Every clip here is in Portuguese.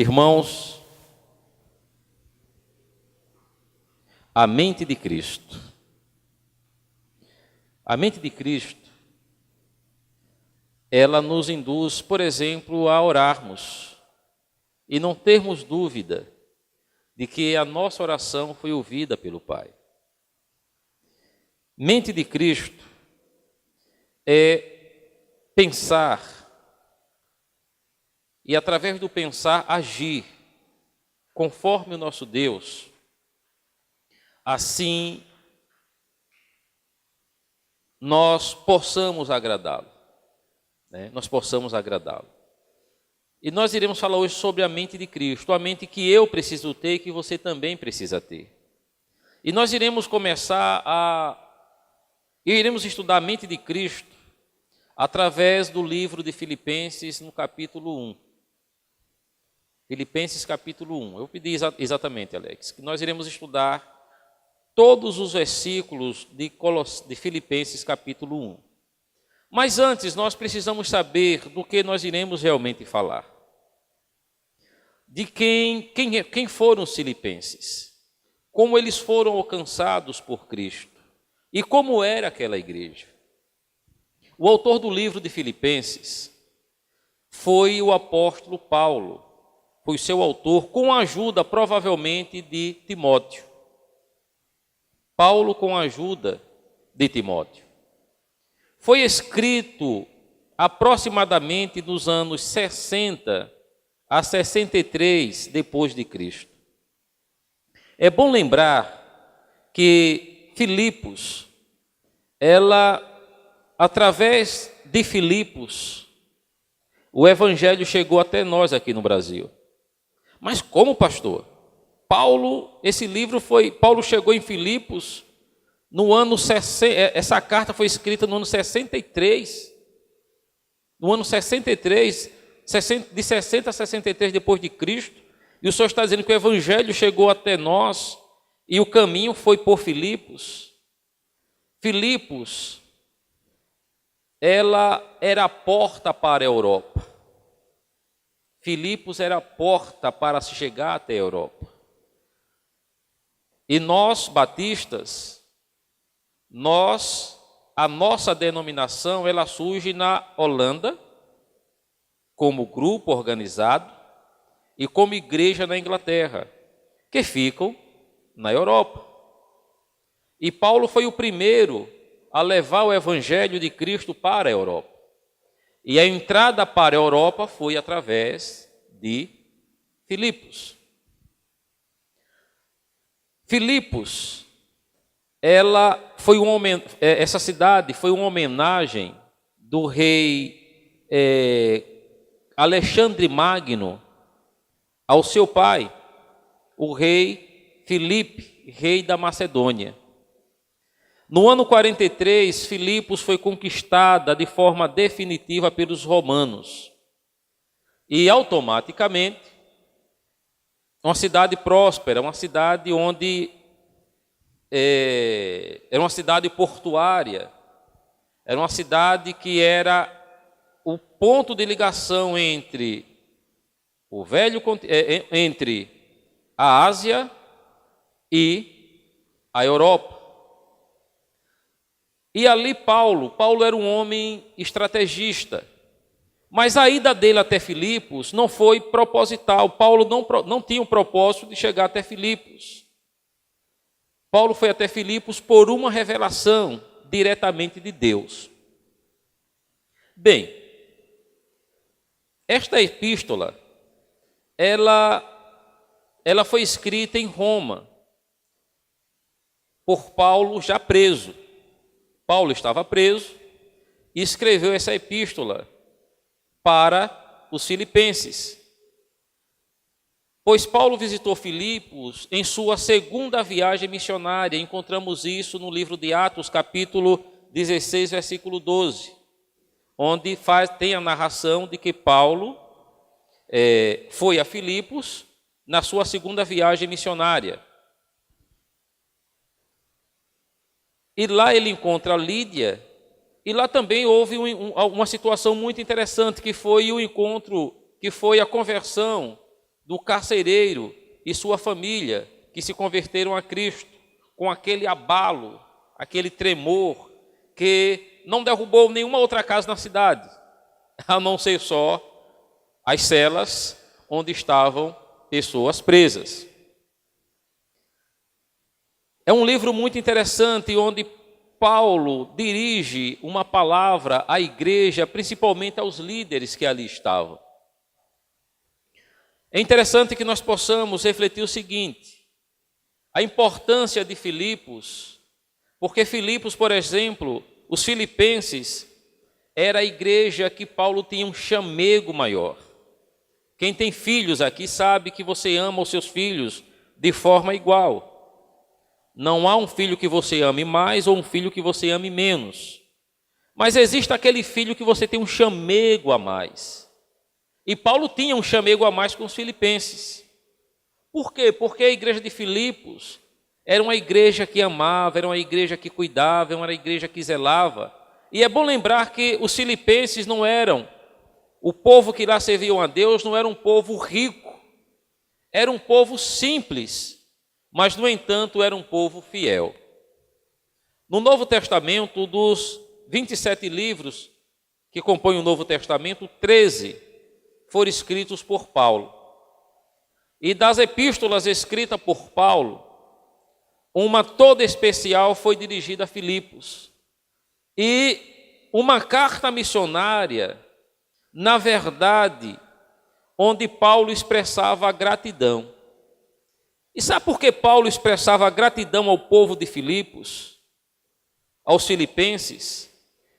Irmãos, a mente de Cristo. A mente de Cristo, ela nos induz, por exemplo, a orarmos e não termos dúvida de que a nossa oração foi ouvida pelo Pai. Mente de Cristo é pensar e, através do pensar, agir conforme o nosso Deus. Assim, nós possamos agradá-lo, né? Nós possamos agradá-lo. E nós iremos falar hoje sobre a mente de Cristo, a mente que eu preciso ter e que você também precisa ter. E nós iremos iremos estudar a mente de Cristo através do livro de Filipenses, no capítulo 1. Filipenses capítulo 1. Eu pedi exatamente, Alex, que nós iremos estudar todos os versículos de Filipenses capítulo 1. Mas antes, nós precisamos saber do que nós iremos realmente falar. De quem foram os filipenses, como eles foram alcançados por Cristo e como era aquela igreja. O autor do livro de Filipenses foi o apóstolo Paulo, foi seu autor, com a ajuda provavelmente de Timóteo. Paulo com a ajuda de Timóteo. Foi escrito aproximadamente nos anos 60 a 63 depois de Cristo. É bom lembrar que Filipos, através de Filipos, o evangelho chegou até nós aqui no Brasil. Mas como, pastor? Paulo chegou em Filipos no ano 60, essa carta foi escrita no ano 63. No ano 63, de 60 a 63 depois de Cristo, e o Senhor está dizendo que o evangelho chegou até nós e o caminho foi por Filipos. Filipos, ela era a porta para a Europa. Filipos era a porta para se chegar até a Europa. E nós, batistas, a nossa denominação, ela surge na Holanda, como grupo organizado, e como igreja na Inglaterra, que ficam na Europa. E Paulo foi o primeiro a levar o evangelho de Cristo para a Europa. E a entrada para a Europa foi através de Filipos. Filipos, essa cidade foi uma homenagem do rei Alexandre Magno ao seu pai, o rei Filipe, rei da Macedônia. No ano 43, Filipos foi conquistada de forma definitiva pelos romanos. E automaticamente, uma cidade próspera, uma cidade onde era uma cidade portuária, era uma cidade que era o ponto de ligação entre entre a Ásia e a Europa. E ali Paulo era um homem estrategista, mas a ida dele até Filipos não foi proposital. Paulo não tinha o propósito de chegar até Filipos. Paulo foi até Filipos por uma revelação diretamente de Deus. Bem, esta epístola, ela foi escrita em Roma, por Paulo já preso. Paulo estava preso e escreveu essa epístola para os filipenses. Pois Paulo visitou Filipos em sua segunda viagem missionária. Encontramos isso no livro de Atos, capítulo 16, versículo 12, onde tem a narração de que Paulo foi a Filipos na sua segunda viagem missionária. E lá ele encontra Lídia, e lá também houve uma situação muito interessante, que foi o encontro, que foi a conversão do carcereiro e sua família que se converteram a Cristo, com aquele abalo, aquele tremor que não derrubou nenhuma outra casa na cidade, a não ser só as celas onde estavam pessoas presas. É um livro muito interessante onde Paulo dirige uma palavra à igreja, principalmente aos líderes que ali estavam. É interessante que nós possamos refletir o seguinte: a importância de Filipos, porque Filipos, por exemplo, os filipenses, era a igreja que Paulo tinha um chamego maior. Quem tem filhos aqui sabe que você ama os seus filhos de forma igual. Não há um filho que você ame mais ou um filho que você ame menos. Mas existe aquele filho que você tem um chamego a mais. E Paulo tinha um chamego a mais com os filipenses. Por quê? Porque a igreja de Filipos era uma igreja que amava, era uma igreja que cuidava, era uma igreja que zelava. E é bom lembrar que os filipenses não eram, o povo que lá serviam a Deus não era um povo rico, era um povo simples, mas no entanto era um povo fiel. No Novo Testamento, dos 27 livros que compõem o Novo Testamento, 13 foram escritos por Paulo. E das epístolas escritas por Paulo, uma toda especial foi dirigida a Filipos. E uma carta missionária, na verdade, onde Paulo expressava a gratidão. E sabe por que Paulo expressava a gratidão ao povo de Filipos, aos filipenses?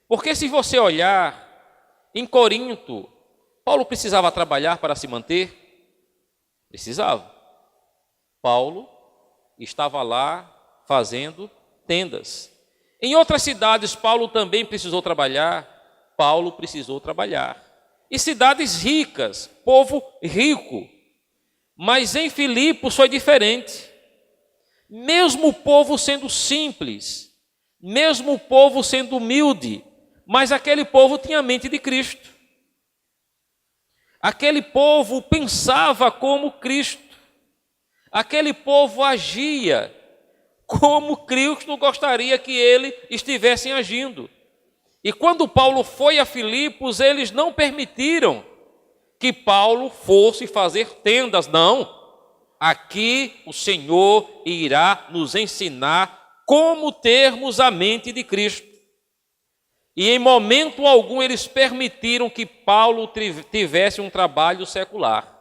Porque se você olhar, em Corinto, Paulo precisava trabalhar para se manter? Precisava. Paulo estava lá fazendo tendas. Em outras cidades, Paulo também precisou trabalhar. Paulo precisou trabalhar. E cidades ricas, povo rico. Mas em Filipos foi diferente. Mesmo o povo sendo simples, mesmo o povo sendo humilde, mas aquele povo tinha a mente de Cristo. Aquele povo pensava como Cristo. Aquele povo agia como Cristo gostaria que ele estivesse agindo. E quando Paulo foi a Filipos, eles não permitiram que Paulo fosse fazer tendas, não. Aqui o Senhor irá nos ensinar como termos a mente de Cristo. E em momento algum eles permitiram que Paulo tivesse um trabalho secular.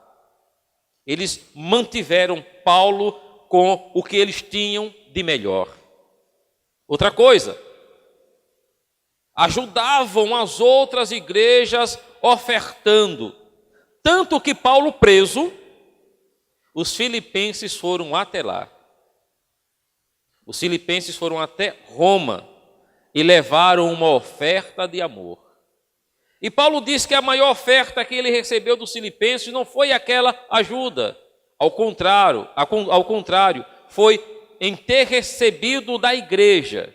Eles mantiveram Paulo com o que eles tinham de melhor. Outra coisa, ajudavam as outras igrejas ofertando. Tanto que Paulo preso, os filipenses foram até lá. Os filipenses foram até Roma e levaram uma oferta de amor. E Paulo diz que a maior oferta que ele recebeu dos filipenses não foi aquela ajuda. Ao contrário, foi em ter recebido da igreja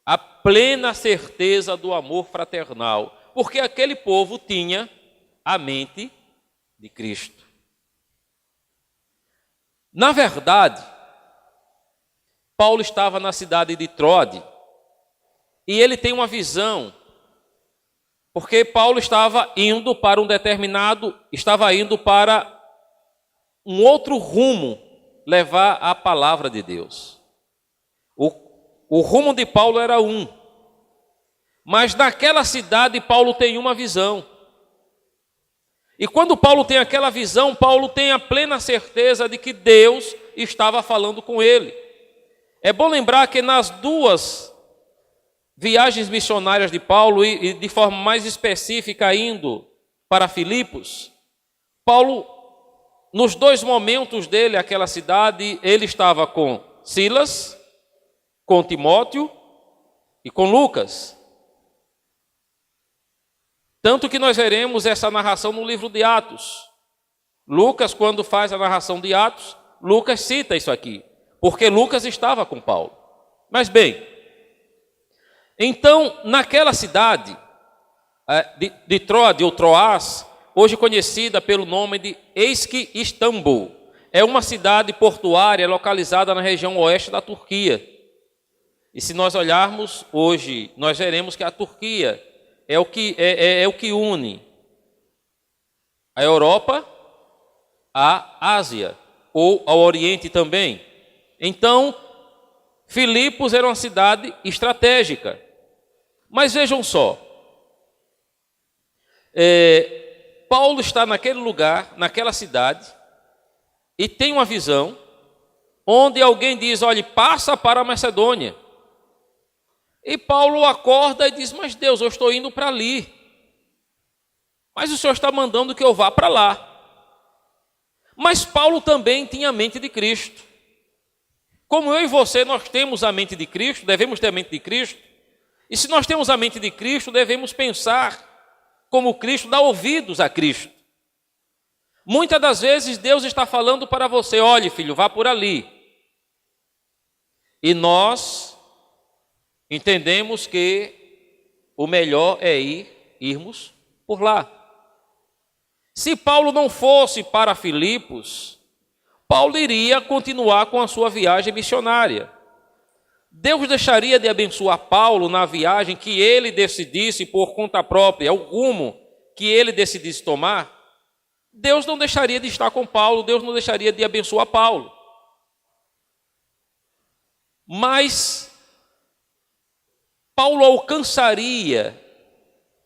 a plena certeza do amor fraternal, porque aquele povo tinha a mente de Cristo. Na verdade, Paulo estava na cidade de Troade e ele tem uma visão, porque Paulo estava indo para um outro rumo, levar a palavra de Deus. O rumo de Paulo era um, mas naquela cidade Paulo tem uma visão. E quando Paulo tem aquela visão, Paulo tem a plena certeza de que Deus estava falando com ele. É bom lembrar que nas duas viagens missionárias de Paulo, e de forma mais específica indo para Filipos, Paulo, nos dois momentos dele, aquela cidade, ele estava com Silas, com Timóteo e com Lucas. Tanto que nós veremos essa narração no livro de Atos. Lucas, quando faz a narração de Atos, Lucas cita isso aqui, porque Lucas estava com Paulo. Mas bem, então naquela cidade de Troade ou Troás, hoje conhecida pelo nome de Eski-Istambul. É uma cidade portuária localizada na região oeste da Turquia. E se nós olharmos hoje, nós veremos que a Turquia é o que une a Europa à Ásia, ou ao Oriente também. Então, Filipos era uma cidade estratégica. Mas vejam só, Paulo está naquele lugar, naquela cidade, e tem uma visão onde alguém diz, olhe, passa para a Macedônia. E Paulo acorda e diz, mas Deus, eu estou indo para ali. Mas o Senhor está mandando que eu vá para lá. Mas Paulo também tinha a mente de Cristo. Como eu e você, nós temos a mente de Cristo, devemos ter a mente de Cristo. E se nós temos a mente de Cristo, devemos pensar como Cristo, dar ouvidos a Cristo. Muitas das vezes Deus está falando para você, olhe filho, vá por ali. E nós entendemos que o melhor é irmos por lá. Se Paulo não fosse para Filipos, Paulo iria continuar com a sua viagem missionária. Deus deixaria de abençoar Paulo na viagem que ele decidisse por conta própria, o rumo que ele decidisse tomar. Deus não deixaria de estar com Paulo, Deus não deixaria de abençoar Paulo. Mas Paulo alcançaria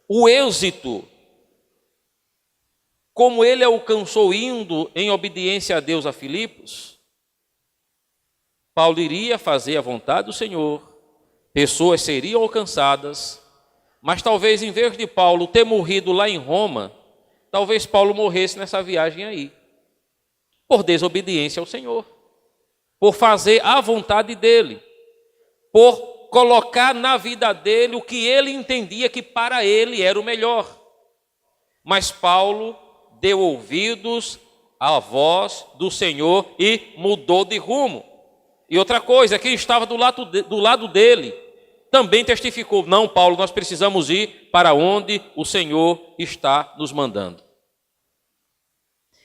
o êxito como ele alcançou indo em obediência a Deus a Filipos. Paulo iria fazer a vontade do Senhor, pessoas seriam alcançadas, mas talvez em vez de Paulo ter morrido lá em Roma, talvez Paulo morresse nessa viagem aí, por desobediência ao Senhor, por fazer a vontade dele, por colocar na vida dele o que ele entendia que para ele era o melhor. Mas Paulo deu ouvidos à voz do Senhor e mudou de rumo. E outra coisa, quem estava do lado dele também testificou, não, Paulo, nós precisamos ir para onde o Senhor está nos mandando.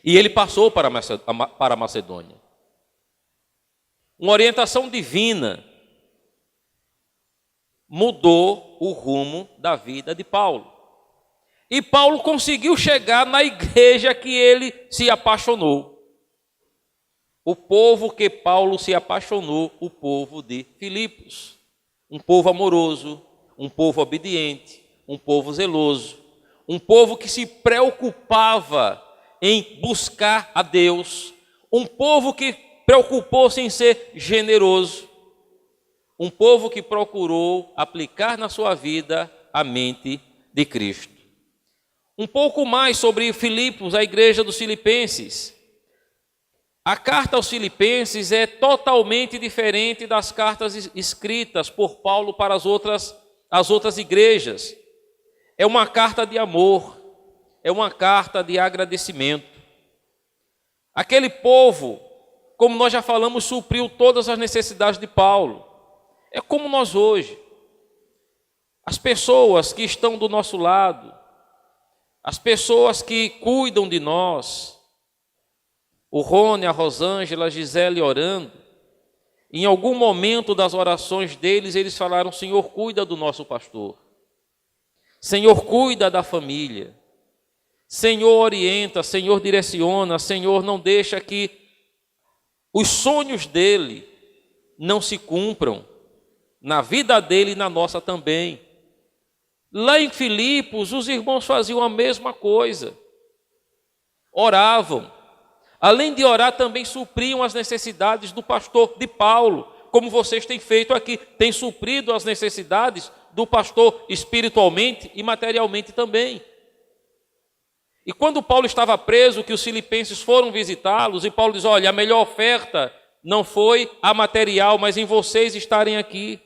E ele passou para a Macedônia. Uma orientação divina mudou o rumo da vida de Paulo. E Paulo conseguiu chegar na igreja que ele se apaixonou. O povo que Paulo se apaixonou, o povo de Filipos. Um povo amoroso, um povo obediente, um povo zeloso, um povo que se preocupava em buscar a Deus, um povo que preocupou-se em ser generoso, um povo que procurou aplicar na sua vida a mente de Cristo. Um pouco mais sobre Filipos, a igreja dos Filipenses. A carta aos Filipenses é totalmente diferente das cartas escritas por Paulo para as outras igrejas. É uma carta de amor, é uma carta de agradecimento. Aquele povo, como nós já falamos, supriu todas as necessidades de Paulo. É como nós hoje. As pessoas que estão do nosso lado, as pessoas que cuidam de nós, o Rony, a Rosângela, a Gisele orando, em algum momento das orações deles, eles falaram, Senhor, cuida do nosso pastor. Senhor, cuida da família. Senhor, orienta, Senhor, direciona, Senhor, não deixa que os sonhos dele não se cumpram, na vida dele e na nossa também. Lá em Filipos, os irmãos faziam a mesma coisa. Oravam. Além de orar, também supriam as necessidades do pastor de Paulo, como vocês têm feito aqui, têm suprido as necessidades do pastor espiritualmente e materialmente também. E quando Paulo estava preso, que os filipenses foram visitá-los, e Paulo diz, olha, a melhor oferta não foi a material, mas em vocês estarem aqui.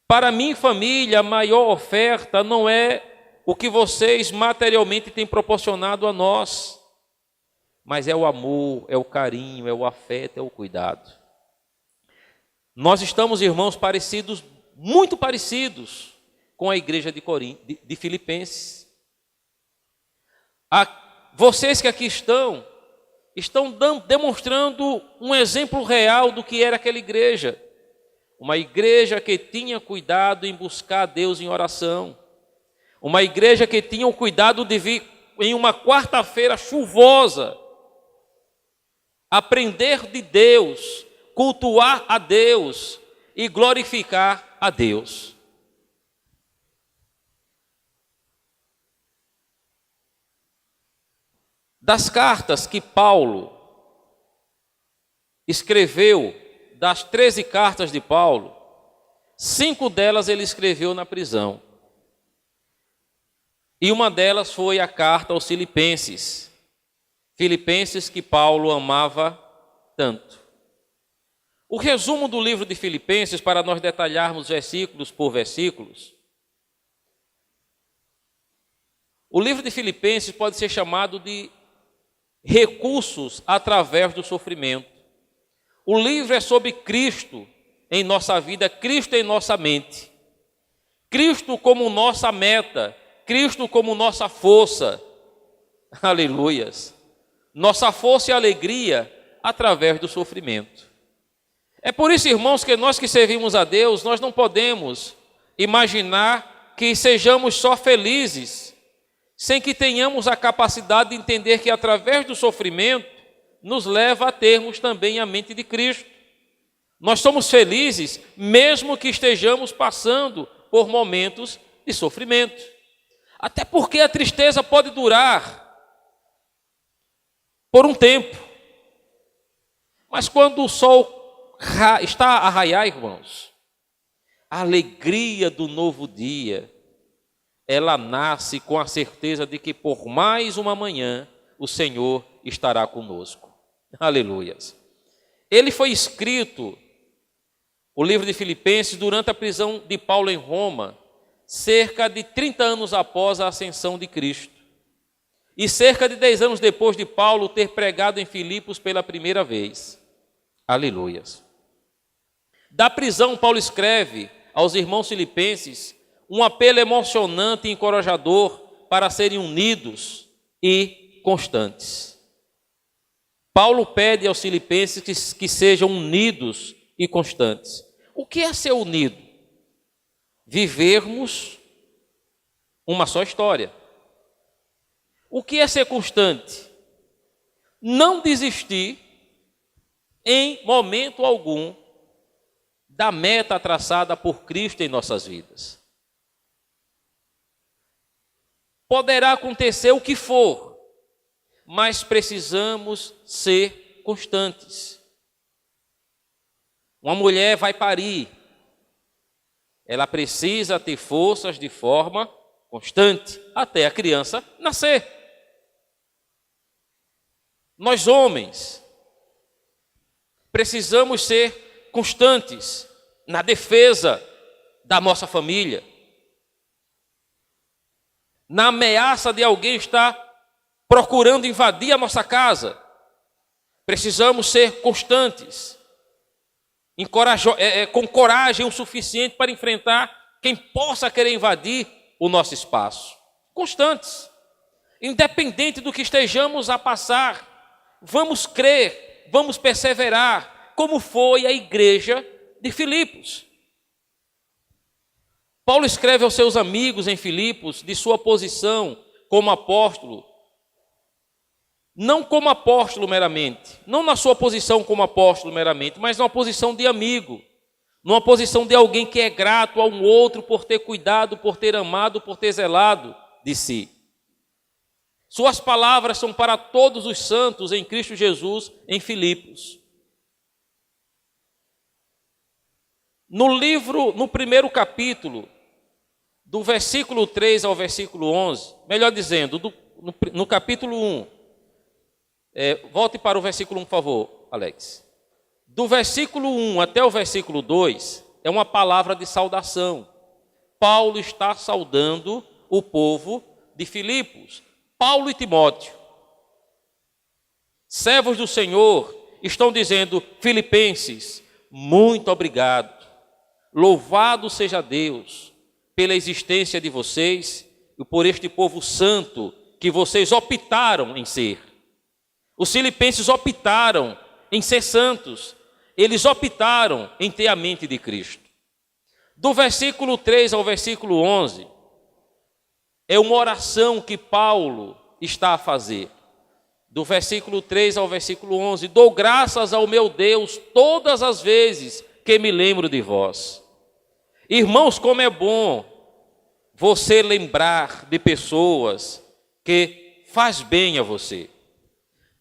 Para mim, família, a maior oferta não é o que vocês materialmente têm proporcionado a nós, mas é o amor, é o carinho, é o afeto, é o cuidado. Nós estamos, irmãos, parecidos, muito parecidos com a igreja de Filipenses. Vocês que aqui estão demonstrando um exemplo real do que era aquela igreja. Uma igreja que tinha cuidado em buscar a Deus em oração. Uma igreja que tinha o cuidado de vir em uma quarta-feira chuvosa, aprender de Deus, cultuar a Deus e glorificar a Deus. Das cartas que Paulo escreveu, das 13 cartas de Paulo, 5 delas ele escreveu na prisão. E uma delas foi a carta aos Filipenses. Filipenses que Paulo amava tanto. O resumo do livro de Filipenses, para nós detalharmos versículos por versículos. O livro de Filipenses pode ser chamado de recursos através do sofrimento. O livro é sobre Cristo em nossa vida, Cristo em nossa mente. Cristo como nossa meta, Cristo como nossa força. Aleluias. Nossa força e alegria através do sofrimento. É por isso, irmãos, que nós que servimos a Deus, nós não podemos imaginar que sejamos só felizes, sem que tenhamos a capacidade de entender que através do sofrimento nos leva a termos também a mente de Cristo. Nós somos felizes mesmo que estejamos passando por momentos de sofrimento. Até porque a tristeza pode durar por um tempo. Mas quando o sol está a raiar, irmãos, a alegria do novo dia, ela nasce com a certeza de que por mais uma manhã o Senhor estará conosco. Aleluias. Ele foi escrito, o livro de Filipenses, durante a prisão de Paulo em Roma, cerca de 30 anos após a ascensão de Cristo. E cerca de 10 anos depois de Paulo ter pregado em Filipos pela primeira vez. Aleluias. Da prisão, Paulo escreve aos irmãos filipenses um apelo emocionante e encorajador para serem unidos e constantes. Paulo pede aos filipenses que sejam unidos e constantes. O que é ser unido? Vivermos uma só história. O que é ser constante? Não desistir em momento algum da meta traçada por Cristo em nossas vidas. Poderá acontecer o que for, mas precisamos ser constantes. Uma mulher vai parir, ela precisa ter forças de forma constante até a criança nascer. Nós homens precisamos ser constantes na defesa da nossa família. Na ameaça de alguém estar procurando invadir a nossa casa, precisamos ser constantes, com coragem o suficiente para enfrentar quem possa querer invadir o nosso espaço. Constantes, independente do que estejamos a passar, vamos crer, vamos perseverar, como foi a igreja de Filipos. Paulo escreve aos seus amigos em Filipos de sua posição como apóstolo, não como apóstolo meramente, não na sua posição como apóstolo meramente, mas numa posição de amigo, numa posição de alguém que é grato a um outro por ter cuidado, por ter amado, por ter zelado de si. Suas palavras são para todos os santos em Cristo Jesus em Filipos. No primeiro capítulo, do versículo 3 ao versículo 11, melhor dizendo, no capítulo 1, volte para o versículo 1, por favor, Alex. Do versículo 1 até o versículo 2, é uma palavra de saudação. Paulo está saudando o povo de Filipos. Paulo e Timóteo, servos do Senhor, estão dizendo: Filipenses, muito obrigado. Louvado seja Deus pela existência de vocês e por este povo santo que vocês optaram em ser. Os filipenses optaram em ser santos. Eles optaram em ter a mente de Cristo. Do versículo 3 ao versículo 11, é uma oração que Paulo está a fazer. Do versículo 3 ao versículo 11, dou graças ao meu Deus todas as vezes que me lembro de vós. Irmãos, como é bom você lembrar de pessoas que faz bem a você.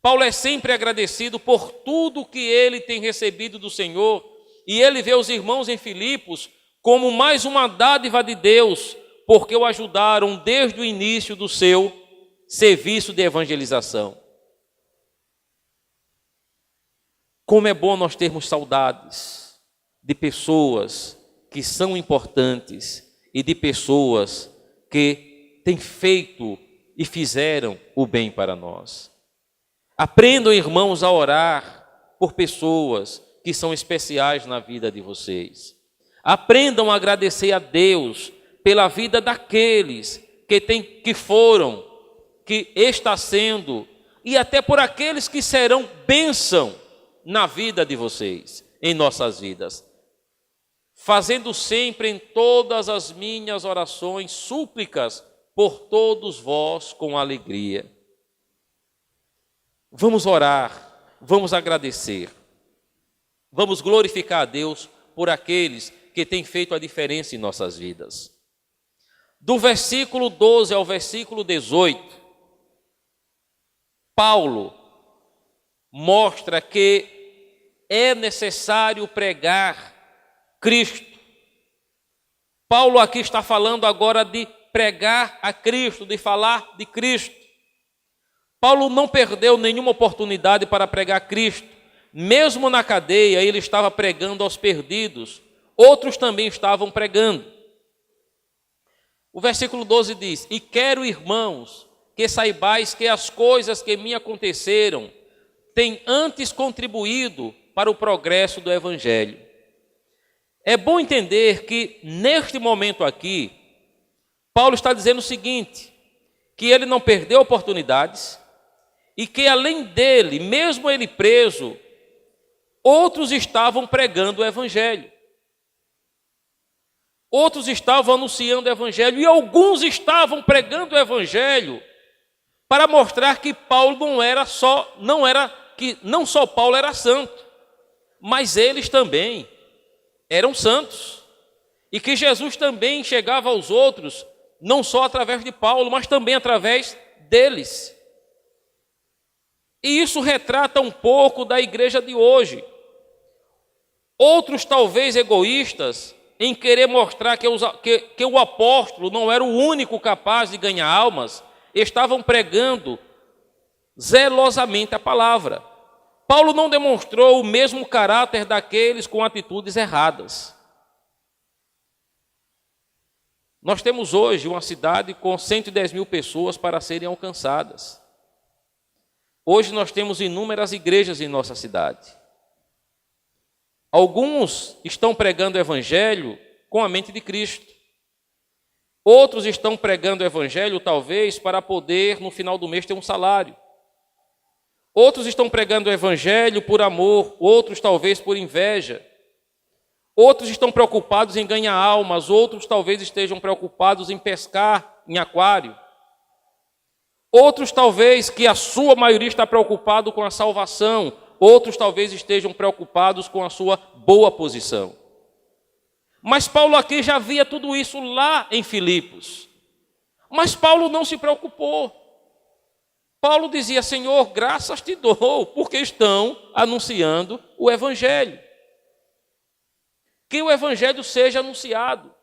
Paulo é sempre agradecido por tudo que ele tem recebido do Senhor, e ele vê os irmãos em Filipos como mais uma dádiva de Deus, porque o ajudaram desde o início do seu serviço de evangelização. Como é bom nós termos saudades de pessoas que são importantes e de pessoas que têm feito e fizeram o bem para nós. Aprendam, irmãos, a orar por pessoas que são especiais na vida de vocês. Aprendam a agradecer a Deus pela vida daqueles que foram, que está sendo, e até por aqueles que serão bênção na vida de vocês, em nossas vidas. Fazendo sempre em todas as minhas orações súplicas por todos vós com alegria. Vamos orar, vamos agradecer, vamos glorificar a Deus por aqueles que têm feito a diferença em nossas vidas. Do versículo 12 ao versículo 18, Paulo mostra que é necessário pregar Cristo. Paulo aqui está falando agora de pregar a Cristo, de falar de Cristo. Paulo não perdeu nenhuma oportunidade para pregar Cristo. Mesmo na cadeia, ele estava pregando aos perdidos. Outros também estavam pregando. O versículo 12 diz: E quero, irmãos, que saibais que as coisas que me aconteceram têm antes contribuído para o progresso do Evangelho. É bom entender que, neste momento aqui, Paulo está dizendo o seguinte, que ele não perdeu oportunidades e que, além dele, mesmo ele preso, outros estavam pregando o Evangelho. Outros estavam anunciando o Evangelho e alguns estavam pregando o Evangelho para mostrar que Paulo não só Paulo era santo, mas eles também eram santos, e que Jesus também chegava aos outros, não só através de Paulo, mas também através deles. E isso retrata um pouco da igreja de hoje. Outros, talvez egoístas, em querer mostrar que o apóstolo não era o único capaz de ganhar almas, estavam pregando zelosamente a palavra. Paulo não demonstrou o mesmo caráter daqueles com atitudes erradas. Nós temos hoje uma cidade com 110 mil pessoas para serem alcançadas. Hoje nós temos inúmeras igrejas em nossa cidade. Alguns estão pregando o Evangelho com a mente de Cristo. Outros estão pregando o Evangelho, talvez, para poder, no final do mês, ter um salário. Outros estão pregando o Evangelho por amor, outros talvez por inveja. Outros estão preocupados em ganhar almas, outros talvez estejam preocupados em pescar em aquário. Outros talvez, que a sua maioria está preocupado com a salvação, outros talvez estejam preocupados com a sua boa posição. Mas Paulo aqui já via tudo isso lá em Filipos. Mas Paulo não se preocupou. Paulo dizia: Senhor, graças te dou, porque estão anunciando o Evangelho. Que o Evangelho seja anunciado.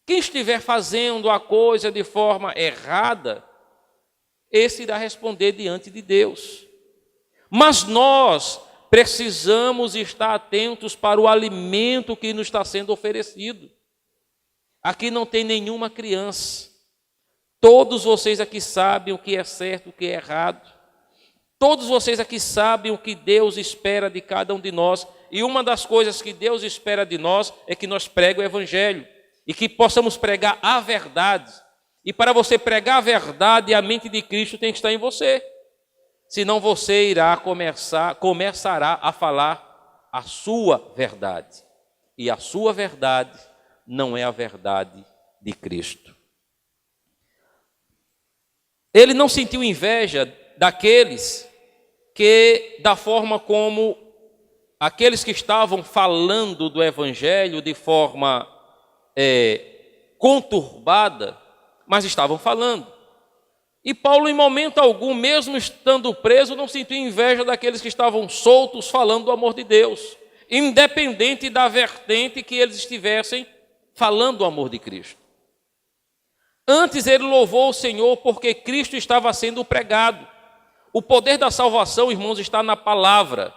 Quem estiver fazendo a coisa de forma errada, esse irá responder diante de Deus. Mas nós precisamos estar atentos para o alimento que nos está sendo oferecido. Aqui não tem nenhuma criança. Todos vocês aqui sabem o que é certo, o que é errado. Todos vocês aqui sabem o que Deus espera de cada um de nós. E uma das coisas que Deus espera de nós é que nós preguemos o Evangelho. E que possamos pregar a verdade. E para você pregar a verdade, a mente de Cristo tem que estar em você. Senão você começará a falar a sua verdade. E a sua verdade não é a verdade de Cristo. Ele não sentiu inveja daqueles que, da forma como aqueles que estavam falando do Evangelho de forma conturbada, mas estavam falando. E Paulo, em momento algum, mesmo estando preso, não sentiu inveja daqueles que estavam soltos falando do amor de Deus, independente da vertente que eles estivessem falando do amor de Cristo. Antes ele louvou o Senhor porque Cristo estava sendo pregado. O poder da salvação, irmãos, está na palavra.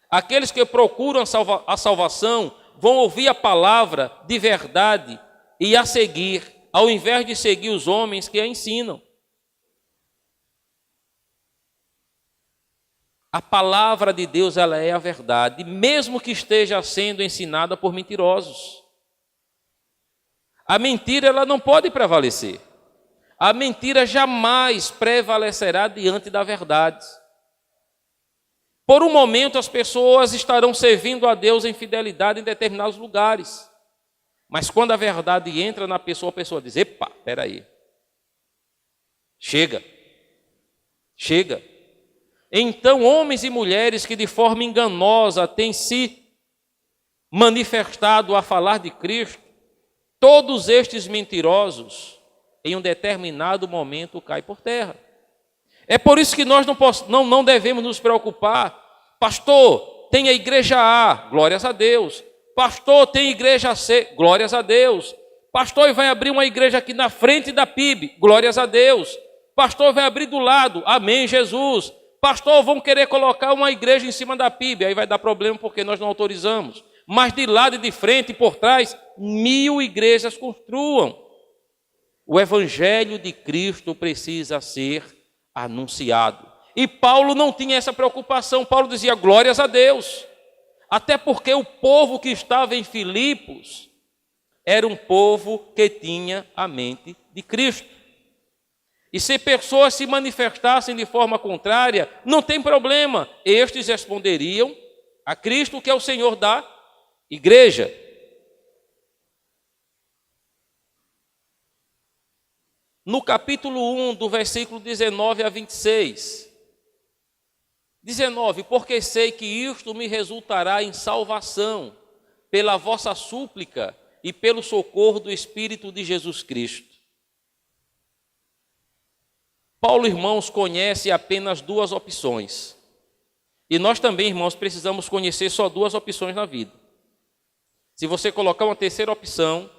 Aqueles que procuram a salvação vão ouvir a palavra de verdade e a seguir, ao invés de seguir os homens que a ensinam. A palavra de Deus, ela é a verdade, mesmo que esteja sendo ensinada por mentirosos. A mentira, ela não pode prevalecer. A mentira jamais prevalecerá diante da verdade. Por um momento, as pessoas estarão servindo a Deus em fidelidade em determinados lugares. Mas quando a verdade entra na pessoa, a pessoa diz: epa, peraí. Chega. Então, homens e mulheres que de forma enganosa têm se manifestado a falar de Cristo, todos estes mentirosos, em um determinado momento, caem por terra. É por isso que nós não devemos nos preocupar. Pastor, tem a igreja A, glórias a Deus. Pastor, tem igreja C, glórias a Deus. Pastor, vai abrir uma igreja aqui na frente da PIB, glórias a Deus. Pastor, vai abrir do lado, amém, Jesus. Pastor, vão querer colocar uma igreja em cima da PIB, aí vai dar problema porque nós não autorizamos. Mas de lado e de frente e por trás, 1000 igrejas construam. O evangelho de Cristo precisa ser anunciado. E Paulo não tinha essa preocupação. Paulo dizia: glórias a Deus. Até porque o povo que estava em Filipos era um povo que tinha a mente de Cristo. E se pessoas se manifestassem de forma contrária, não tem problema. Estes responderiam a Cristo, que é o Senhor da igreja. No capítulo 1, do versículo 19 a 26. 19, porque sei que isto me resultará em salvação, pela vossa súplica e pelo socorro do Espírito de Jesus Cristo. Paulo, irmãos, conhece apenas 2 opções. E nós também, irmãos, precisamos conhecer só 2 opções na vida. Se você colocar uma terceira opção,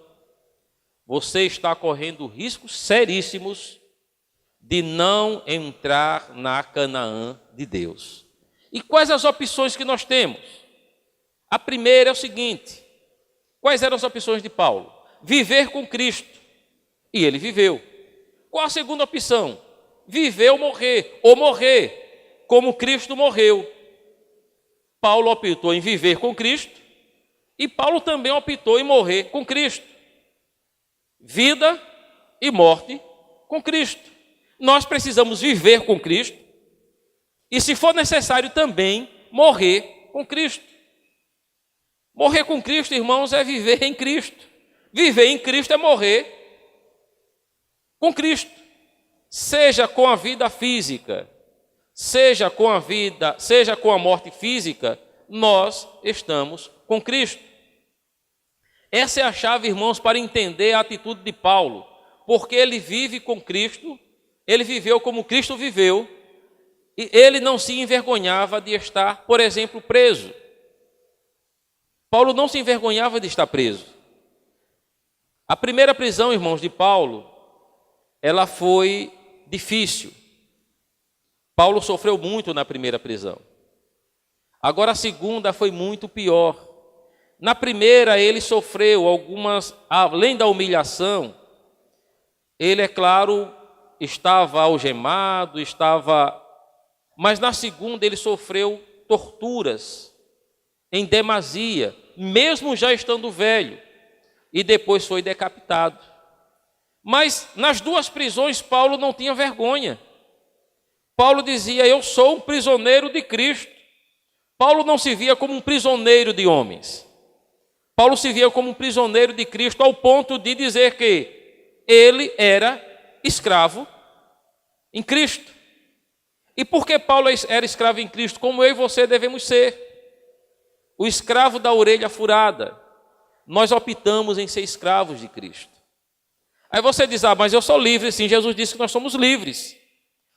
você está correndo riscos seríssimos de não entrar na Canaã de Deus. E quais as opções que nós temos? A primeira é o seguinte: quais eram as opções de Paulo? Viver com Cristo. E ele viveu. Qual a segunda opção? Viver ou morrer, como Cristo morreu. Paulo optou em viver com Cristo e Paulo também optou em morrer com Cristo. Vida e morte com Cristo. Nós precisamos viver com Cristo e, se for necessário, também morrer com Cristo. Morrer com Cristo, irmãos, é viver em Cristo. Viver em Cristo é morrer com Cristo. Seja com a vida física, seja com a morte física, nós estamos com Cristo. Essa é a chave, irmãos, para entender a atitude de Paulo, porque ele vive com Cristo, ele viveu como Cristo viveu, e ele não se envergonhava de estar, por exemplo, preso. Paulo não se envergonhava de estar preso. A primeira prisão, irmãos, de Paulo, ela foi difícil. Paulo sofreu muito na primeira prisão. Agora a segunda foi muito pior. Na primeira ele sofreu algumas, além da humilhação, ele, é claro, estava algemado, mas na segunda ele sofreu torturas em demasia, mesmo já estando velho, e depois foi decapitado. Mas nas duas prisões Paulo não tinha vergonha. Paulo dizia: eu sou um prisioneiro de Cristo. Paulo não se via como um prisioneiro de homens. Paulo se via como um prisioneiro de Cristo, ao ponto de dizer que ele era escravo em Cristo. E por que Paulo era escravo em Cristo? Como eu e você devemos ser. O escravo da orelha furada. Nós optamos em ser escravos de Cristo. Aí você diz: mas eu sou livre. Sim, Jesus disse que nós somos livres.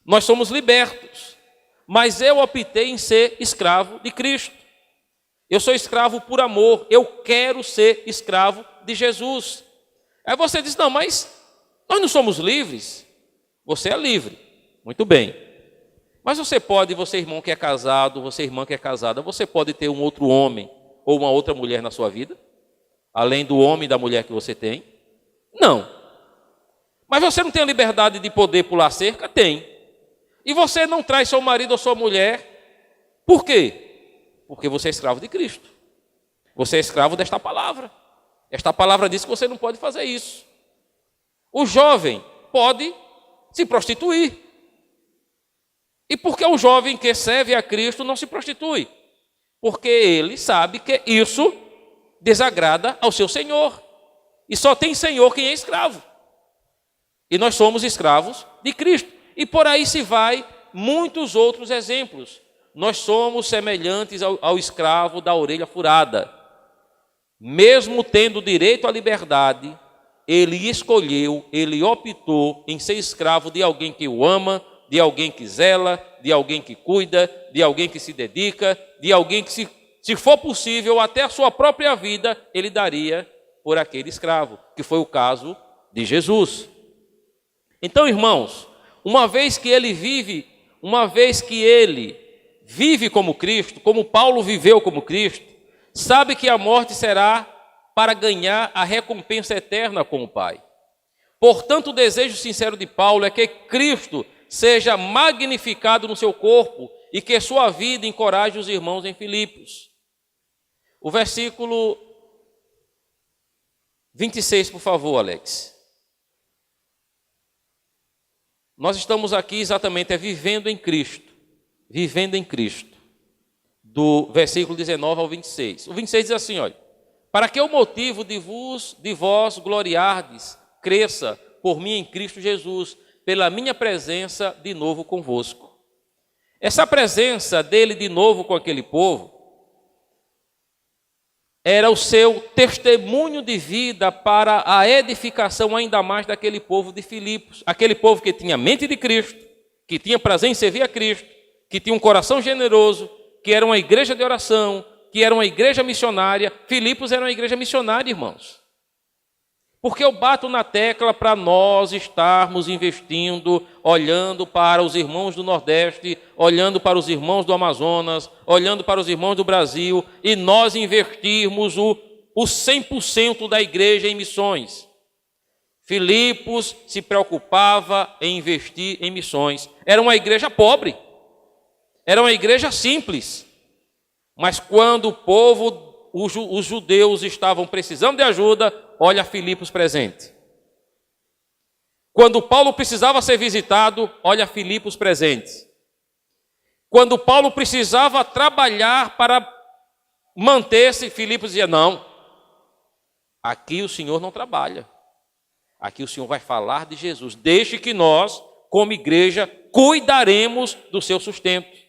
Nós somos libertos. Mas eu optei em ser escravo de Cristo. Eu sou escravo por amor. Eu quero ser escravo de Jesus. Aí você diz: não, mas nós não somos livres. Você é livre. Muito bem. Mas você irmão que é casado, você irmã que é casada, você pode ter um outro homem ou uma outra mulher na sua vida? Além do homem e da mulher que você tem? Não. Mas você não tem a liberdade de poder pular cerca? Tem. E você não traz seu marido ou sua mulher? Por quê? Porque você é escravo de Cristo. Você é escravo desta palavra. Esta palavra diz que você não pode fazer isso. O jovem pode se prostituir. E por que o jovem que serve a Cristo não se prostitui? Porque ele sabe que isso desagrada ao seu Senhor. E só tem Senhor quem é escravo. E nós somos escravos de Cristo. E por aí se vai muitos outros exemplos. Nós somos semelhantes ao escravo da orelha furada. Mesmo tendo direito à liberdade, ele escolheu, ele optou em ser escravo de alguém que o ama, de alguém que zela, de alguém que cuida, de alguém que se dedica, de alguém que, se for possível, até a sua própria vida, ele daria por aquele escravo, que foi o caso de Jesus. Então, irmãos, uma vez que ele vive como Cristo, como Paulo viveu como Cristo, sabe que a morte será para ganhar a recompensa eterna com o Pai. Portanto, o desejo sincero de Paulo é que Cristo seja magnificado no seu corpo e que sua vida encoraje os irmãos em Filipos. O versículo 26, por favor, Alex. Nós estamos aqui exatamente vivendo em Cristo. Vivendo em Cristo. Do versículo 19 ao 26. O 26 diz assim, olha: para que o motivo de vós gloriardes cresça por mim em Cristo Jesus, pela minha presença de novo convosco. Essa presença dele de novo com aquele povo era o seu testemunho de vida para a edificação ainda mais daquele povo de Filipos. Aquele povo que tinha a mente de Cristo, que tinha prazer em servir a Cristo, que tinha um coração generoso, que era uma igreja de oração, que era uma igreja missionária. Filipos era uma igreja missionária, irmãos. Porque eu bato na tecla para nós estarmos investindo, olhando para os irmãos do Nordeste, olhando para os irmãos do Amazonas, olhando para os irmãos do Brasil, e nós investirmos o 100% da igreja em missões. Filipos se preocupava em investir em missões. Era uma igreja pobre, era uma igreja simples. Mas quando o povo, os judeus estavam precisando de ajuda, olha Filipos presente. Quando Paulo precisava ser visitado, olha Filipos presente. Quando Paulo precisava trabalhar para manter-se, Filipos dizia: não, aqui o Senhor não trabalha. Aqui o Senhor vai falar de Jesus. Deixe que nós, como igreja, cuidaremos do seu sustento.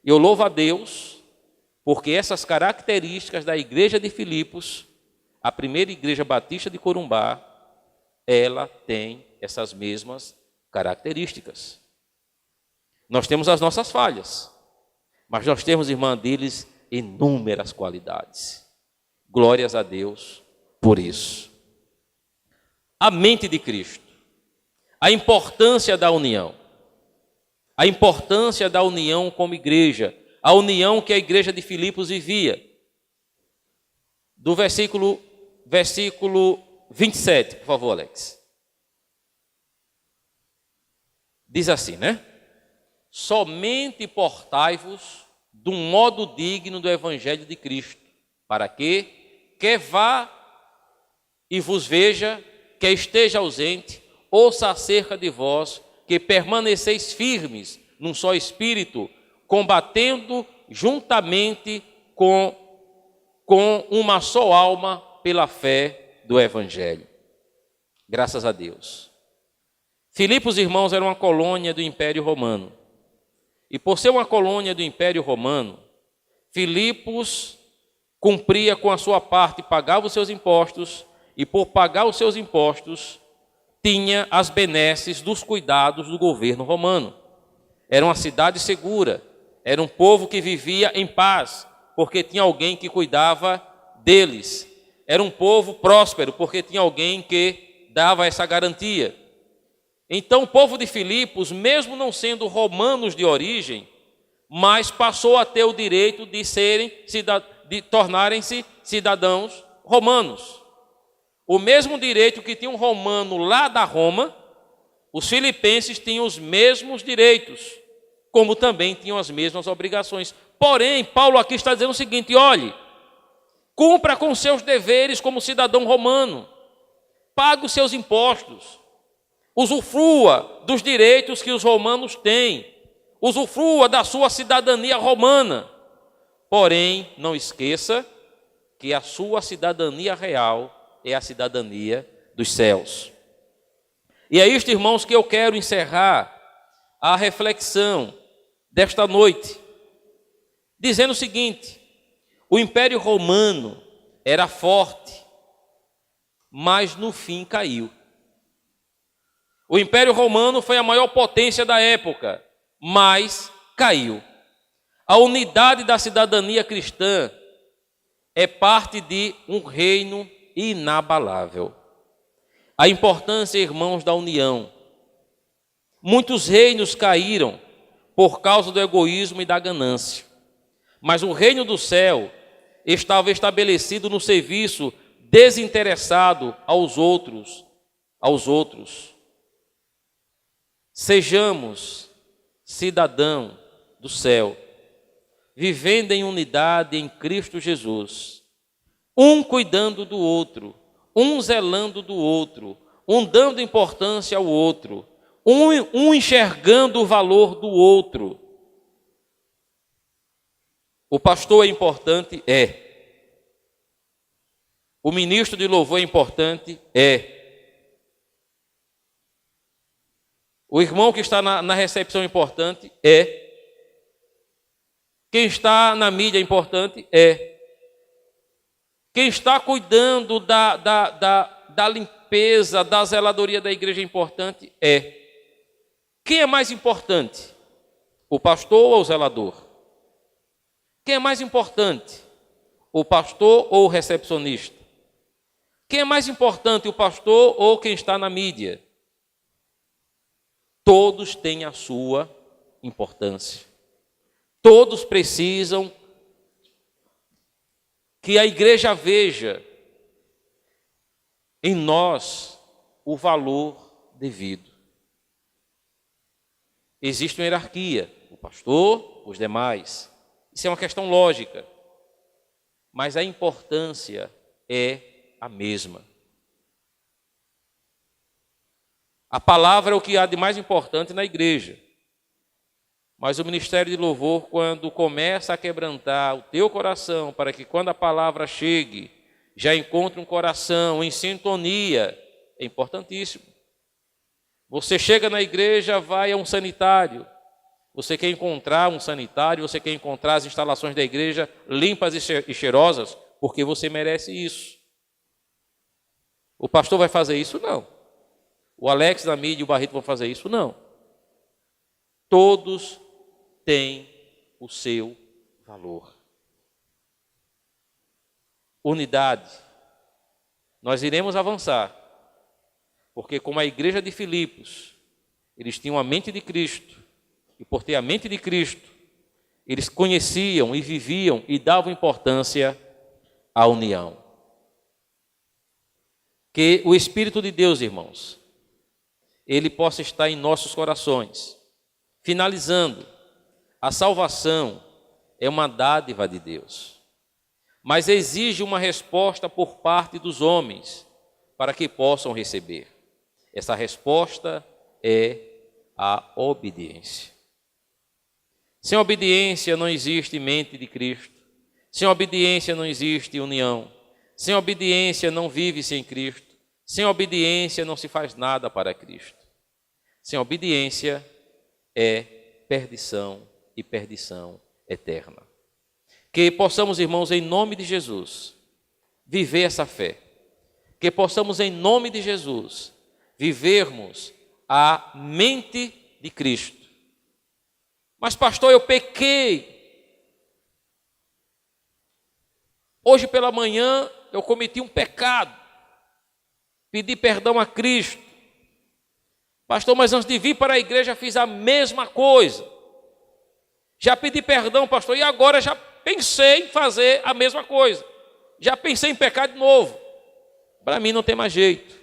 Eu louvo a Deus, porque essas características da igreja de Filipos, a primeira igreja batista de Corumbá, ela tem essas mesmas características. Nós temos as nossas falhas, mas nós temos, irmã deles, inúmeras qualidades. Glórias a Deus por isso. A mente de Cristo, a importância da união. A importância da união como igreja, a união que a igreja de Filipos vivia. Do versículo 27, por favor, Alex. Diz assim, né? Somente portai-vos de um modo digno do evangelho de Cristo, para que vá e vos veja quer esteja ausente, ouça acerca de vós, que permaneceis firmes num só espírito, combatendo juntamente com uma só alma pela fé do Evangelho. Graças a Deus. Filipos, irmãos, era uma colônia do Império Romano. E por ser uma colônia do Império Romano, Filipos cumpria com a sua parte, pagava os seus impostos, e por pagar os seus impostos, tinha as benesses dos cuidados do governo romano. Era uma cidade segura, era um povo que vivia em paz, porque tinha alguém que cuidava deles. Era um povo próspero, porque tinha alguém que dava essa garantia. Então o povo de Filipos, mesmo não sendo romanos de origem, mas passou a ter o direito de tornarem-se cidadãos romanos. O mesmo direito que tinha um romano lá da Roma, os filipenses tinham os mesmos direitos, como também tinham as mesmas obrigações. Porém, Paulo aqui está dizendo o seguinte: olhe, cumpra com seus deveres como cidadão romano, pague os seus impostos, usufrua dos direitos que os romanos têm, usufrua da sua cidadania romana. Porém, não esqueça que a sua cidadania real é a cidadania dos céus. E é isto, irmãos, que eu quero encerrar a reflexão desta noite, dizendo o seguinte: o Império Romano era forte, mas no fim caiu. O Império Romano foi a maior potência da época, mas caiu. A unidade da cidadania cristã é parte de um reino inabalável. A importância, irmãos, da união. Muitos reinos caíram por causa do egoísmo e da ganância, mas o reino do céu estava estabelecido no serviço desinteressado aos outros. Sejamos cidadãos do céu, vivendo em unidade em Cristo Jesus, um cuidando do outro, um zelando do outro, um dando importância ao outro, um enxergando o valor do outro. O pastor é importante? É. O ministro de louvor é importante? É. O irmão que está na recepção é importante? É. Quem está na mídia é importante? É. Quem está cuidando da limpeza, da zeladoria da igreja é importante? É. Quem é mais importante? O pastor ou o zelador? Quem é mais importante? O pastor ou o recepcionista? Quem é mais importante, o pastor ou quem está na mídia? Todos têm a sua importância. Todos precisam que a igreja veja em nós o valor devido. Existe uma hierarquia, o pastor, os demais. Isso é uma questão lógica, mas a importância é a mesma. A palavra é o que há de mais importante na igreja. Mas o ministério de louvor, quando começa a quebrantar o teu coração, para que quando a palavra chegue, já encontre um coração em sintonia, é importantíssimo. Você chega na igreja, vai a um sanitário. Você quer encontrar um sanitário, você quer encontrar as instalações da igreja limpas e cheirosas, porque você merece isso. O pastor vai fazer isso? Não. O Alex da mídia e o Barreto vão fazer isso? Não. Todos têm o seu valor. Unidade. Nós iremos avançar, porque como a igreja de Filipos, eles tinham a mente de Cristo, e por ter a mente de Cristo, eles conheciam e viviam e davam importância à união. Que o Espírito de Deus, irmãos, ele possa estar em nossos corações. Finalizando, a salvação é uma dádiva de Deus, mas exige uma resposta por parte dos homens, para que possam receber. Essa resposta é a obediência. Sem obediência não existe mente de Cristo. Sem obediência não existe união. Sem obediência não vive-se em Cristo. Sem obediência não se faz nada para Cristo. Sem obediência é perdição e perdição eterna. Que possamos, irmãos, em nome de Jesus, viver essa fé. Que possamos, em nome de Jesus, vivermos a mente de Cristo. Mas, pastor, eu pequei. Hoje pela manhã eu cometi um pecado. Pedi perdão a Cristo. Pastor, mas antes de vir para a igreja fiz a mesma coisa. Já pedi perdão, pastor, e agora já pensei em fazer a mesma coisa. Já pensei em pecar de novo. Para mim não tem mais jeito.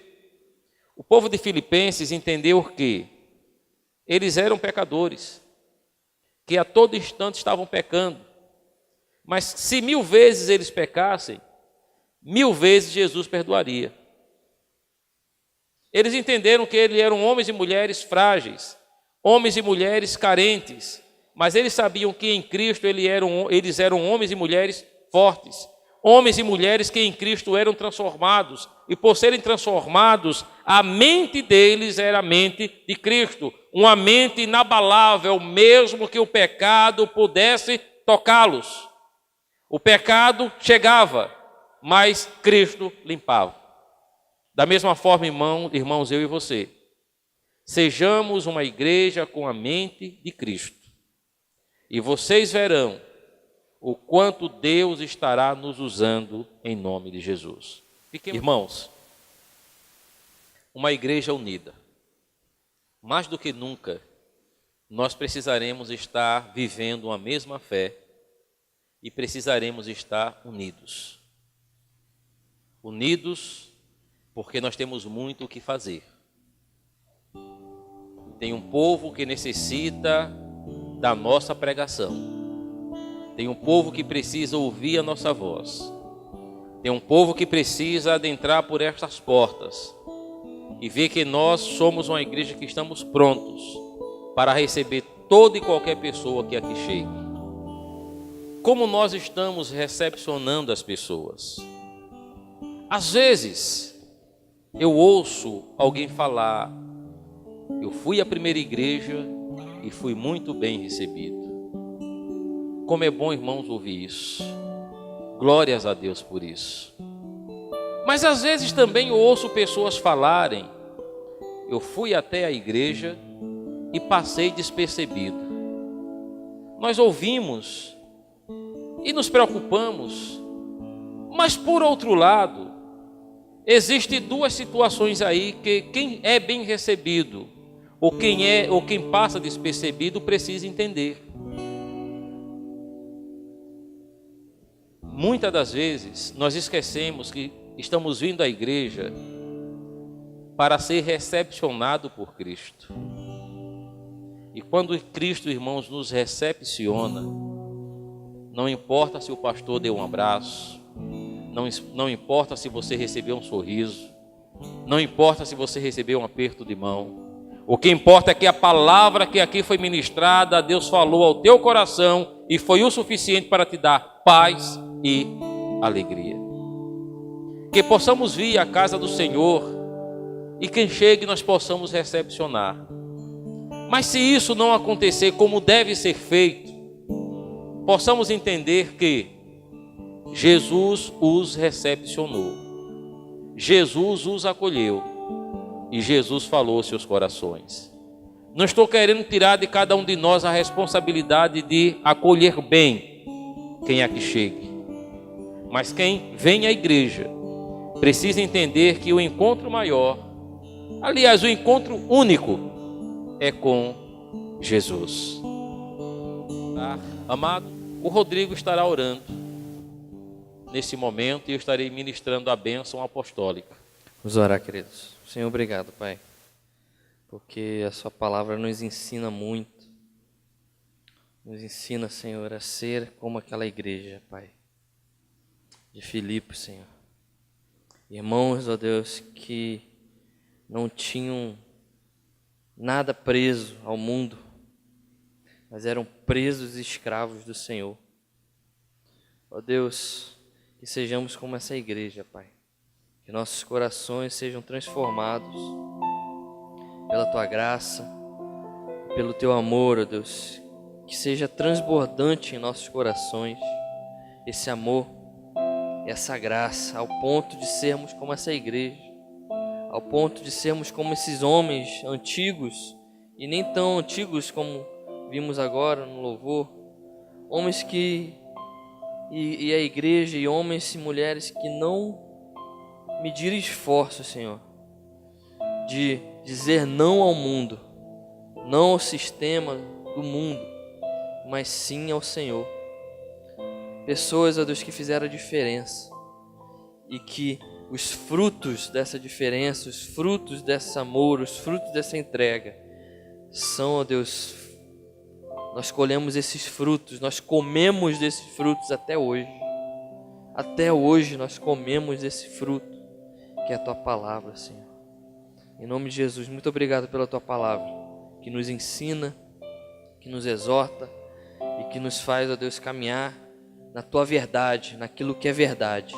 O povo de Filipenses entendeu que eles eram pecadores, que a todo instante estavam pecando. Mas se 1000 vezes eles pecassem, 1000 vezes Jesus perdoaria. Eles entenderam que eles eram homens e mulheres frágeis, homens e mulheres carentes, mas eles sabiam que em Cristo eles eram homens e mulheres fortes, homens e mulheres que em Cristo eram transformados, e por serem transformados, a mente deles era a mente de Cristo, uma mente inabalável, mesmo que o pecado pudesse tocá-los. O pecado chegava, mas Cristo limpava. Da mesma forma, irmãos, eu e você, sejamos uma igreja com a mente de Cristo. E vocês verão o quanto Deus estará nos usando em nome de Jesus. Irmãos, uma igreja unida. Mais do que nunca, nós precisaremos estar vivendo uma mesma fé e precisaremos estar unidos. Unidos porque nós temos muito o que fazer. Tem um povo que necessita da nossa pregação. Tem um povo que precisa ouvir a nossa voz. Tem um povo que precisa adentrar por estas portas e ver que nós somos uma igreja que estamos prontos para receber toda e qualquer pessoa que aqui chegue. Como nós estamos recepcionando as pessoas? Às vezes, eu ouço alguém falar: eu fui à primeira igreja e fui muito bem recebido. Como é bom, irmãos, ouvir isso. Glórias a Deus por isso. Mas às vezes também eu ouço pessoas falarem: eu fui até a igreja e passei despercebido. Nós ouvimos e nos preocupamos, mas por outro lado, existem duas situações aí que quem é bem recebido ou quem passa despercebido precisa entender. Muitas das vezes nós esquecemos que estamos vindo à igreja para ser recepcionado por Cristo. E quando Cristo, irmãos, nos recepciona, não importa se o pastor deu um abraço, não importa se você recebeu um sorriso, não importa se você recebeu um aperto de mão. O que importa é que a palavra que aqui foi ministrada, Deus falou ao teu coração e foi o suficiente para te dar paz e alegria. Que possamos vir à casa do Senhor e quem chegue nós possamos recepcionar. Mas se isso não acontecer como deve ser feito, possamos entender que Jesus os recepcionou, Jesus os acolheu e Jesus falou aos seus corações. Não estou querendo tirar de cada um de nós a responsabilidade de acolher bem quem aqui chegue, mas quem vem à igreja precisa entender que o encontro maior, aliás, o encontro único é com Jesus. Amado, o Rodrigo estará orando nesse momento e eu estarei ministrando a bênção apostólica. Vamos orar, queridos. Senhor, obrigado, Pai, porque a sua palavra nos ensina muito. Nos ensina, Senhor, a ser como aquela igreja, Pai, de Filipos, Senhor. Irmãos, ó Deus, que não tinham nada preso ao mundo, mas eram presos e escravos do Senhor. Ó Deus, que sejamos como essa igreja, Pai. Que nossos corações sejam transformados pela Tua graça, pelo Teu amor, ó Deus. Que seja transbordante em nossos corações esse amor, essa graça, ao ponto de sermos como essa igreja, ao ponto de sermos como esses homens antigos, e nem tão antigos como vimos agora no louvor, homens que, e a igreja, e homens e mulheres que não mediram esforço, Senhor, de dizer não ao mundo, não ao sistema do mundo, mas sim ao Senhor. Pessoas, ó Deus, que fizeram a diferença, e que os frutos dessa diferença, os frutos desse amor, os frutos dessa entrega são, ó Deus, nós colhemos esses frutos, nós comemos desses frutos até hoje. Até hoje nós comemos esse fruto, que é a Tua palavra, Senhor. Em nome de Jesus, muito obrigado pela Tua palavra, que nos ensina, que nos exorta e que nos faz, ó Deus, caminhar na Tua verdade, naquilo que é verdade,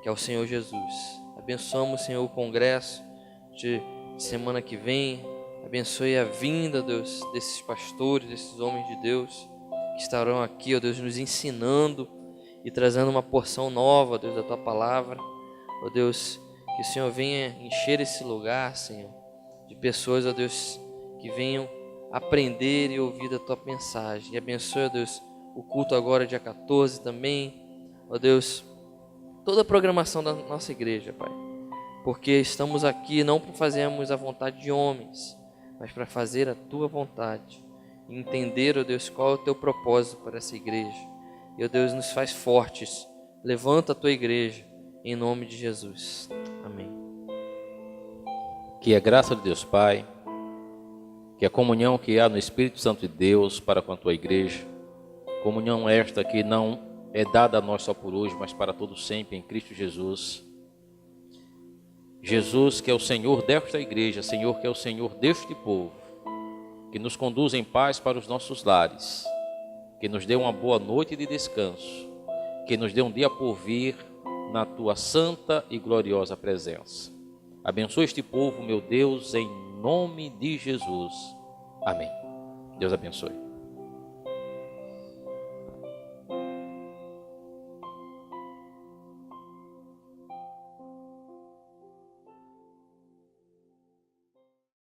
que é o Senhor Jesus. Abençoamos, Senhor, o congresso de semana que vem. Abençoe a vinda, Deus, desses pastores, desses homens de Deus que estarão aqui, ó Deus, nos ensinando e trazendo uma porção nova, Deus, da Tua palavra. Ó Deus, que o Senhor venha encher esse lugar, Senhor, de pessoas, ó Deus, que venham aprender e ouvir da Tua mensagem. E abençoe, ó Deus, o culto agora dia 14 também, ó Deus, toda a programação da nossa igreja, Pai, porque estamos aqui não para fazermos a vontade de homens, mas para fazer a Tua vontade, e entender, ó Deus, qual é o Teu propósito para essa igreja. E, ó Deus, nos faz fortes, levanta a Tua igreja, em nome de Jesus, amém. Que a graça de Deus Pai, que a comunhão que há no Espírito Santo de Deus para com a Tua igreja, comunhão esta que não é dada a nós só por hoje, mas para todo sempre em Cristo Jesus. Jesus, que é o Senhor desta igreja, Senhor, que é o Senhor deste povo, que nos conduz em paz para os nossos lares, que nos dê uma boa noite de descanso, que nos dê um dia por vir na Tua santa e gloriosa presença. Abençoa este povo, meu Deus, em nome de Jesus. Amém. Deus abençoe.